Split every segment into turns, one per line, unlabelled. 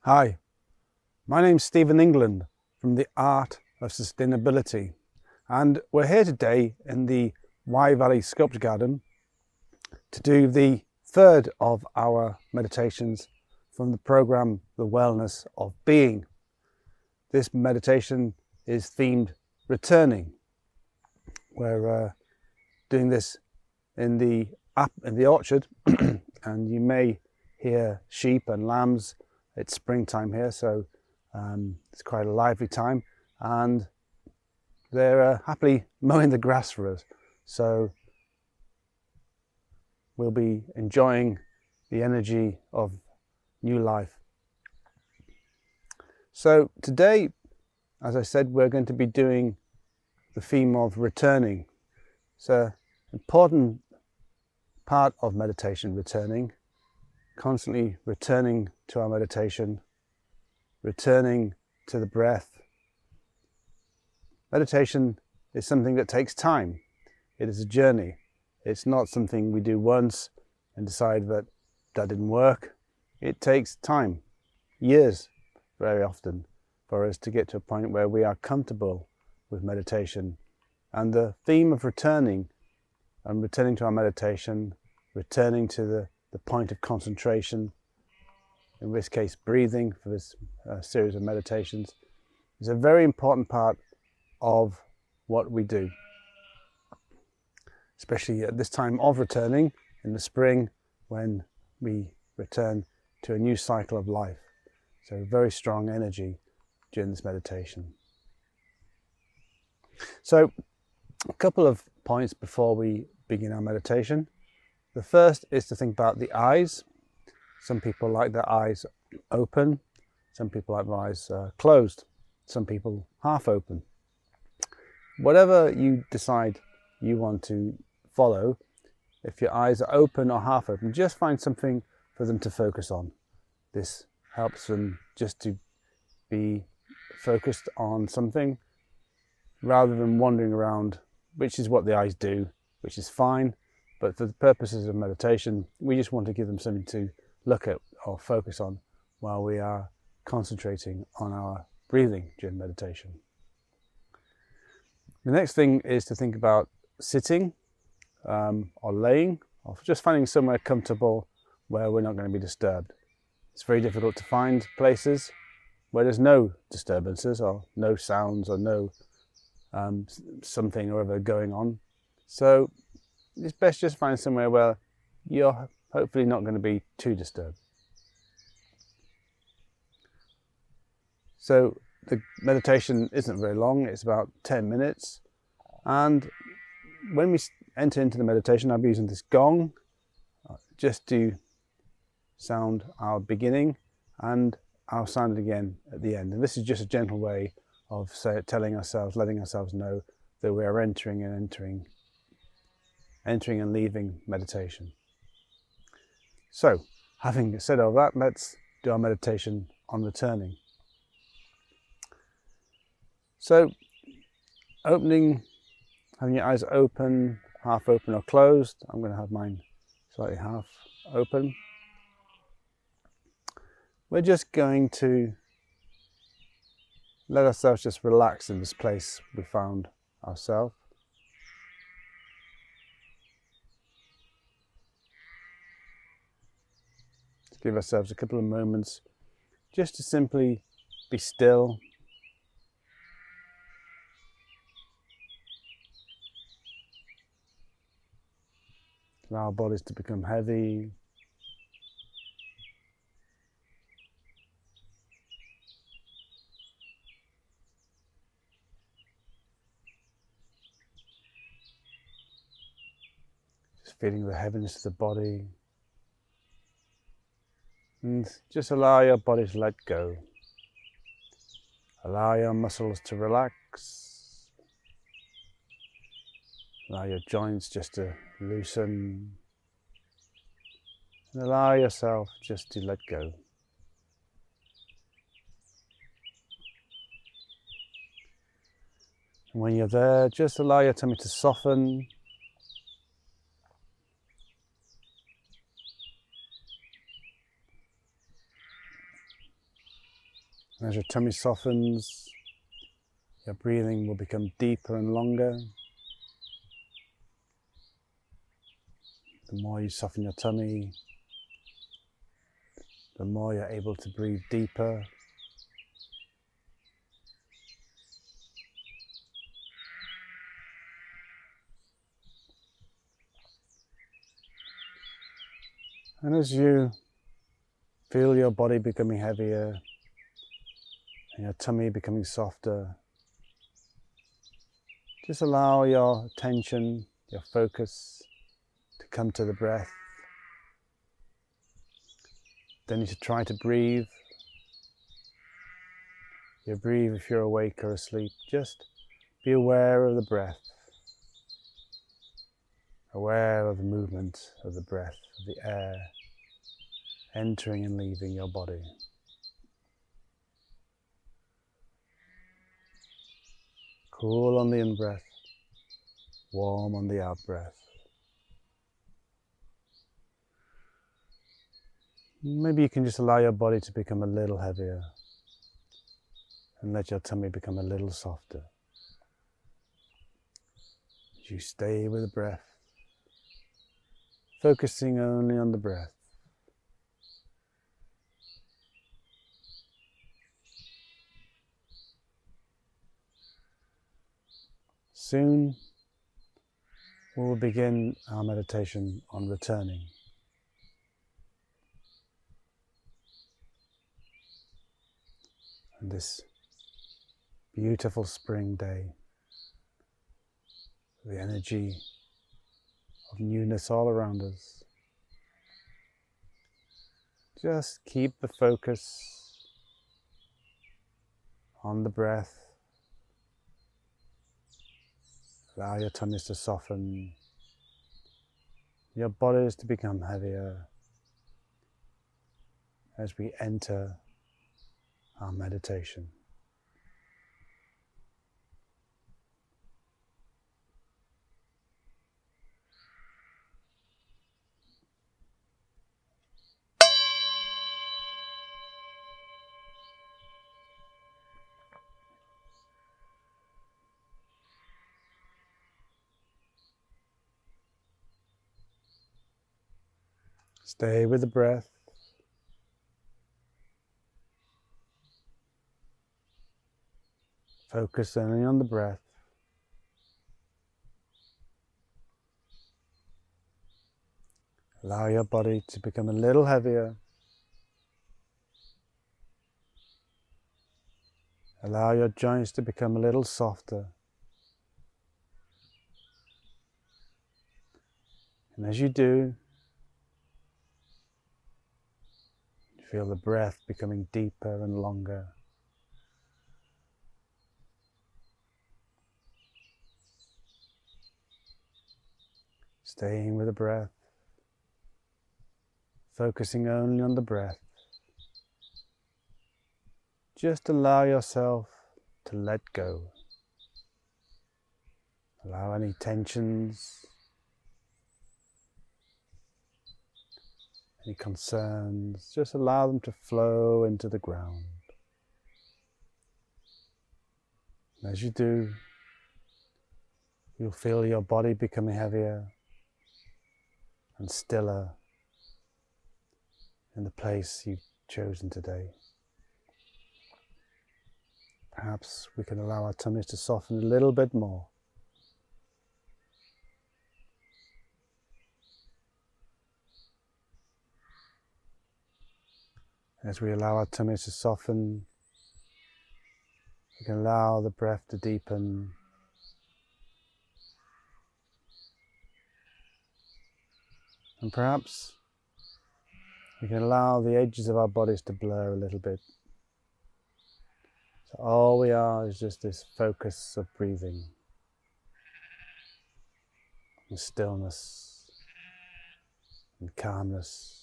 Hi, my name's Stephen England from the Art of Sustainability, and we're here today in the Wye Valley Sculpture Garden to do the third of our meditations from the program The Wellness of Being. This meditation is themed Returning. We're doing this in the orchard and you may hear sheep and lambs. It's springtime here, so it's quite a lively time, and they're happily mowing the grass for us. So we'll be enjoying the energy of new life. So today, as I said, we're going to be doing the theme of returning. It's an important part of meditation, returning. Constantly returning to our meditation, returning to the breath. Meditation is something that takes time. It is a journey. It's not something we do once and decide that didn't work. It takes time, years very often, for us to get to a point where we are comfortable with meditation. And the theme of returning and returning to our meditation, returning to the point of concentration, in this case breathing for this series of meditations, is a very important part of what we do, especially at this time of returning in the spring when we return to a new cycle of life. So very strong energy during this meditation. So a couple of points before we begin our meditation. The first is to think about the eyes. Some people like their eyes open, some people like their eyes closed, some people half open. Whatever you decide you want to follow, if your eyes are open or half open, just find something for them to focus on. This helps them just to be focused on something rather than wandering around, which is what the eyes do, which is fine. But for the purposes of meditation, we just want to give them something to look at or focus on while we are concentrating on our breathing during meditation. The next thing is to think about sitting or laying, or just finding somewhere comfortable where we're not going to be disturbed. It's very difficult to find places where there's no disturbances or no sounds or no something or other going on. So it's best just find somewhere where you're hopefully not going to be too disturbed. So the meditation isn't very long, it's about 10 minutes. And when we enter into the meditation, I'll be using this gong just to sound our beginning, and I'll sound it again at the end. And this is just a gentle way of letting ourselves know that we are entering and leaving meditation. So, having said all that, let's do our meditation on returning. So, having your eyes open, half open or closed. I'm going to have mine slightly half open. We're just going to let ourselves just relax in this place we found ourselves. Give ourselves a couple of moments just to simply be still. Allow our bodies to become heavy. Just feeling the heaviness of the body. And just allow your body to let go. Allow your muscles to relax. Allow your joints just to loosen. And allow yourself just to let go. And when you're there, just allow your tummy to soften. As your tummy softens, your breathing will become deeper and longer. The more you soften your tummy, the more you're able to breathe deeper. And as you feel your body becoming heavier and your tummy becoming softer, just allow your attention, your focus to come to the breath. Then you should try to breathe. You breathe if you're awake or asleep. Just be aware of the breath. Aware of the movement of the breath, of the air entering and leaving your body. Cool on the in-breath, warm on the out-breath. Maybe you can just allow your body to become a little heavier and let your tummy become a little softer. As you stay with the breath, focusing only on the breath. Soon we will begin our meditation on returning. And this beautiful spring day, the energy of newness all around us. Just keep the focus on the breath. Allow your tummies to soften, your bodies to become heavier as we enter our meditation. Stay with the breath. Focus only on the breath. Allow your body to become a little heavier. Allow your joints to become a little softer. And as you do, feel the breath becoming deeper and longer. Staying with the breath, focusing only on the breath. Just allow yourself to let go. Allow any tensions, any concerns, just allow them to flow into the ground. And as you do, you'll feel your body becoming heavier and stiller in the place you've chosen today. Perhaps we can allow our tummies to soften a little bit more. As we allow our tummies to soften, we can allow the breath to deepen. And perhaps we can allow the edges of our bodies to blur a little bit. So all we are is just this focus of breathing and stillness and calmness.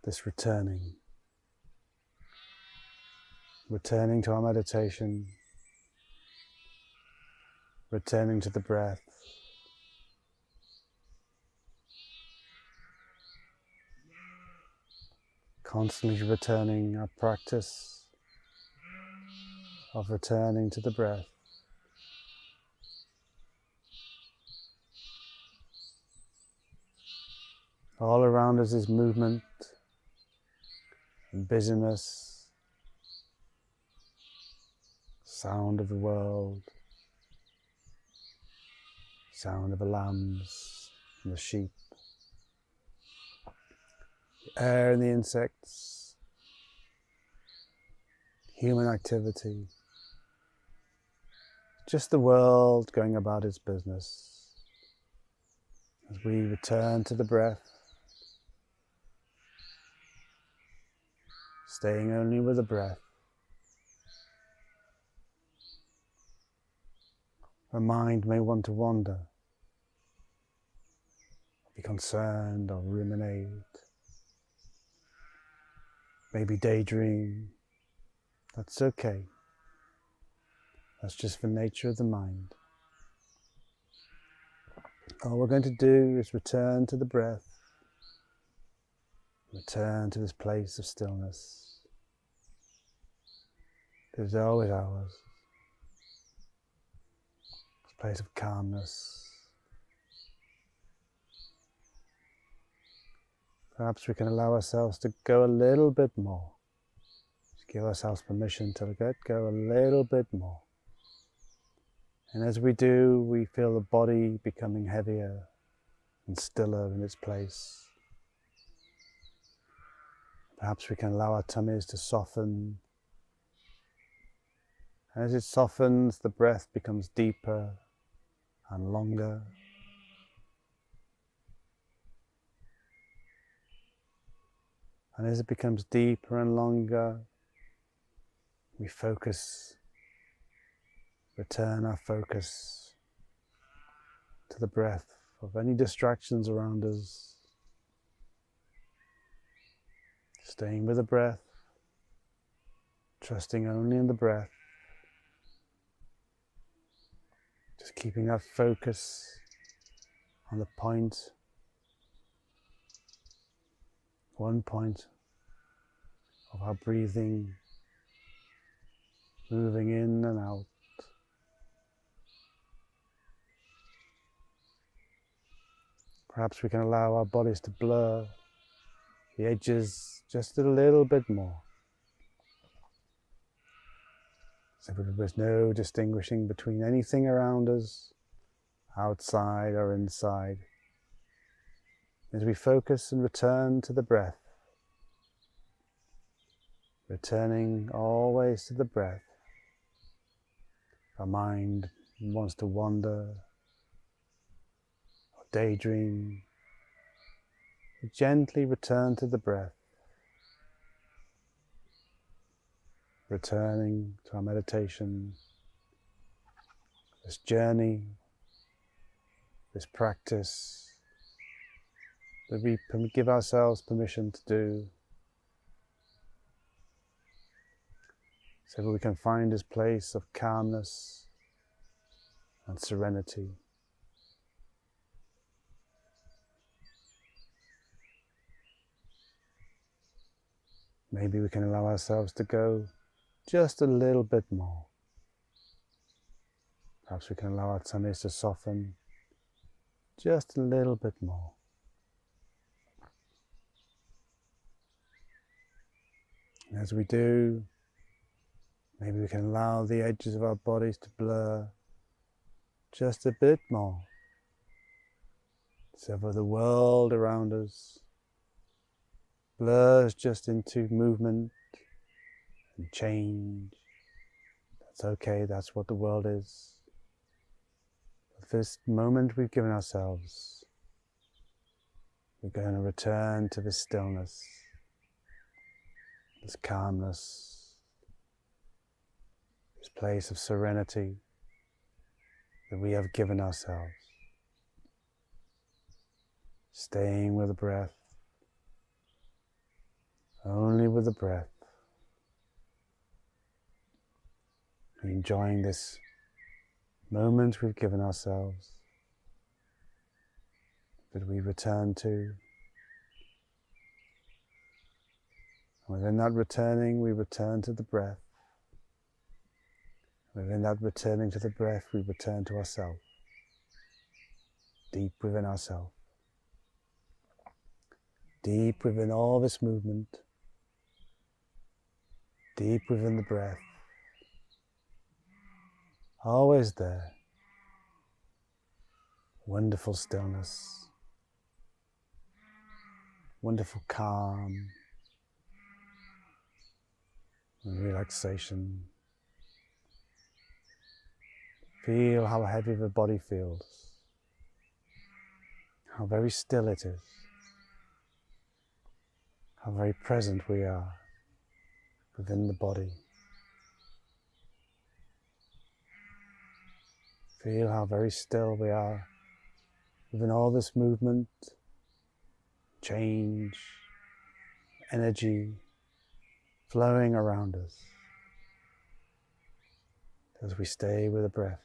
This returning to our meditation, returning to the breath. Constantly returning our practice of returning to the breath. All around us is movement and busyness, sound of the world, sound of the lambs and the sheep, the air and the insects, human activity, just the world going about its business. As we return to the breath, staying only with the breath, our mind may want to wander, be concerned or ruminate, maybe daydream. That's okay. That's just the nature of the mind. All we're going to do is return to the breath, return to this place of stillness. It is always ours. This place of calmness. Perhaps we can allow ourselves to go a little bit more. Just give ourselves permission to go a little bit more. And as we do, we feel the body becoming heavier and stiller in its place. Perhaps we can allow our tummies to soften. And as it softens, the breath becomes deeper and longer. And as it becomes deeper and longer, we return our focus to the breath of any distractions around us. Staying with the breath, trusting only in the breath. Just keeping that focus on the point, one point of our breathing, moving in and out. Perhaps we can allow our bodies to blur the edges just a little bit more. So there's no distinguishing between anything around us, outside or inside. As we focus and return to the breath, returning always to the breath. Our mind wants to wander or daydream. We gently return to the breath, returning to our meditation, this journey, this practice that we give ourselves permission to do, so that we can find this place of calmness and serenity. Maybe we can allow ourselves to go just a little bit more. Perhaps we can allow our tummies to soften just a little bit more. And as we do, maybe we can allow the edges of our bodies to blur just a bit more. So that the world around us blurs just into movement and change. That's okay, that's what the world is. But this moment we've given ourselves, we're going to return to this stillness, this calmness, this place of serenity that we have given ourselves. Staying with the breath, only with the breath. Enjoying this moment we've given ourselves, that we return to Within that returning, we return to the breath. Within that returning to the breath, we return to ourselves. Deep within ourselves. Deep within all this movement. Deep within the breath. Always there. Wonderful stillness. Wonderful calm. And relaxation. Feel how heavy the body feels. How very still it is. How very present we are within the body. Feel how very still we are within all this movement, change, energy flowing around us as we stay with the breath,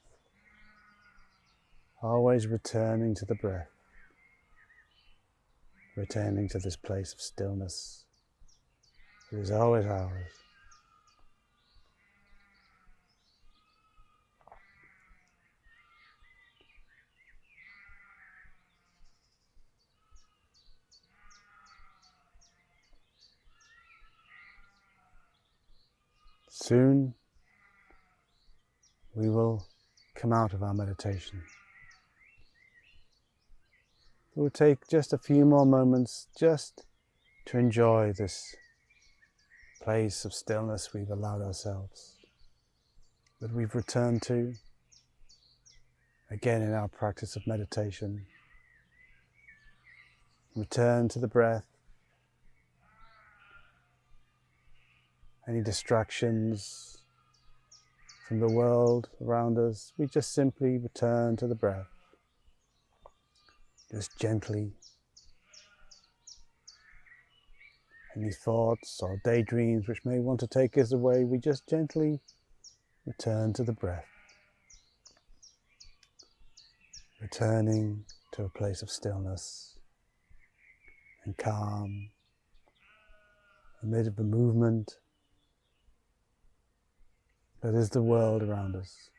always returning to the breath, returning to this place of stillness that is always ours. Soon we will come out of our meditation. It will take just a few more moments just to enjoy this place of stillness we've allowed ourselves, that we've returned to again in our practice of meditation. Return to the breath. Any distractions from the world around us, we just simply return to the breath. Just gently. Any thoughts or daydreams which may want to take us away, we just gently return to the breath. Returning to a place of stillness and calm amid the movement that is the world around us.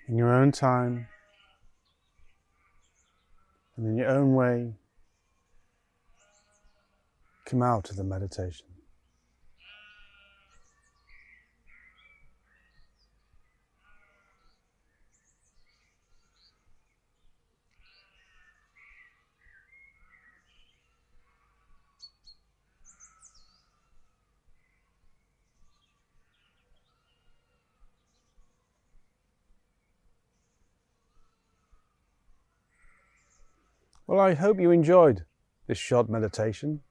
In your own time and in your own way, come out of the meditation. Well, I hope you enjoyed this short meditation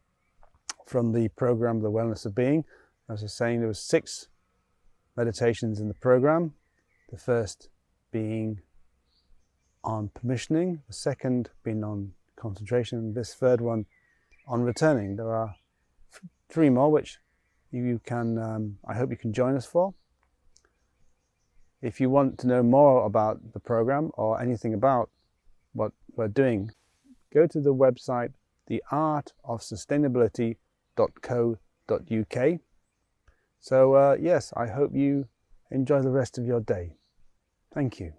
from the program, The Wellness of Being. As I was saying, there were 6 meditations in the program. The first being on permissioning, the second being on concentration, and this third one on returning. There are 3 more which you can, I hope you can join us for. If you want to know more about the program or anything about what we're doing, go to the website theartofsustainability.co.uk. So yes, I hope you enjoy the rest of your day. Thank you.